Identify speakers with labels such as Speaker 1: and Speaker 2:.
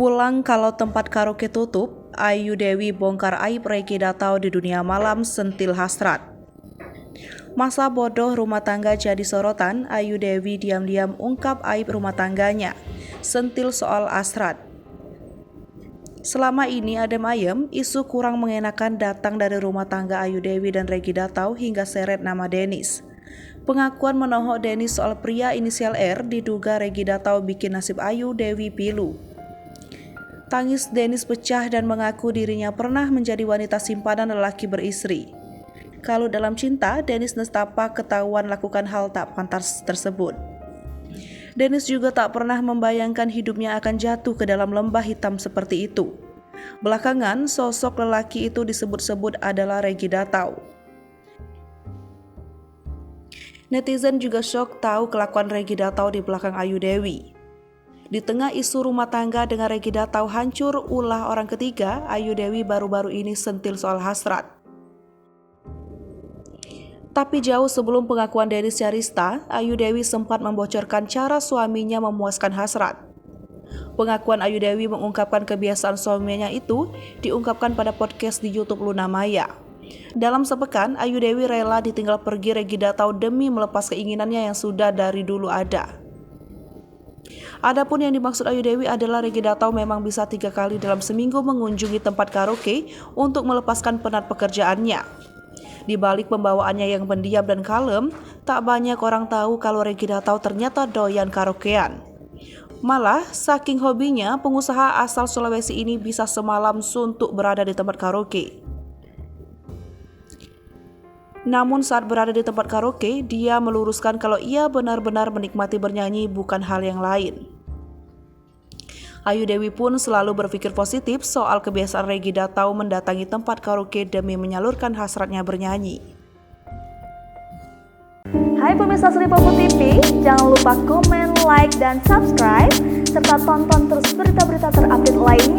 Speaker 1: Pulang kalau tempat karaoke tutup, Ayu Dewi bongkar aib Reggy Datau di dunia malam sentil hasrat. Masa bodoh rumah tangga jadi sorotan, Ayu Dewi diam-diam ungkap aib rumah tangganya, sentil soal hasrat. Selama ini adem ayem, isu kurang mengenakan datang dari rumah tangga Ayu Dewi dan Reggy Datau hingga seret nama Dennis. Pengakuan menohok Dennis soal pria inisial R diduga Reggy Datau bikin nasib Ayu Dewi pilu. Tangis Dennis pecah dan mengaku dirinya pernah menjadi wanita simpanan lelaki beristri. Kalau dalam cinta, Dennis nestapa ketahuan lakukan hal tak pantas tersebut. Dennis juga tak pernah membayangkan hidupnya akan jatuh ke dalam lembah hitam seperti itu. Belakangan, sosok lelaki itu disebut-sebut adalah Reggy Datau. Netizen juga syok tahu kelakuan Reggy Datau di belakang Ayu Dewi. Di tengah isu rumah tangga dengan Reggy Datau hancur ulah orang ketiga, Ayu Dewi baru-baru ini sentil soal hasrat. Tapi jauh sebelum pengakuan Dennis Syarista, Ayu Dewi sempat membocorkan cara suaminya memuaskan hasrat. Pengakuan Ayu Dewi mengungkapkan kebiasaan suaminya itu diungkapkan pada podcast di YouTube Luna Maya. Dalam sepekan, Ayu Dewi rela ditinggal pergi Reggy Datau demi melepas keinginannya yang sudah dari dulu ada. Adapun yang dimaksud Ayu Dewi adalah Reggy Datau memang bisa 3 kali dalam seminggu mengunjungi tempat karaoke untuk melepaskan penat pekerjaannya. Di balik pembawaannya yang pendiam dan kalem, tak banyak orang tahu kalau Reggy Datau ternyata doyan karaokean. Malah, saking hobinya, pengusaha asal Sulawesi ini bisa semalam suntuk berada di tempat karaoke. Namun saat berada di tempat karaoke, dia meluruskan kalau ia benar-benar menikmati bernyanyi bukan hal yang lain. Ayu Dewi pun selalu berpikir positif soal kebiasaan Reggy Datau mendatangi tempat karaoke demi menyalurkan hasratnya bernyanyi.
Speaker 2: Hai pemirsa Sri Popo TV, jangan lupa komen, like, dan subscribe, serta tonton terus berita-berita terupdate lainnya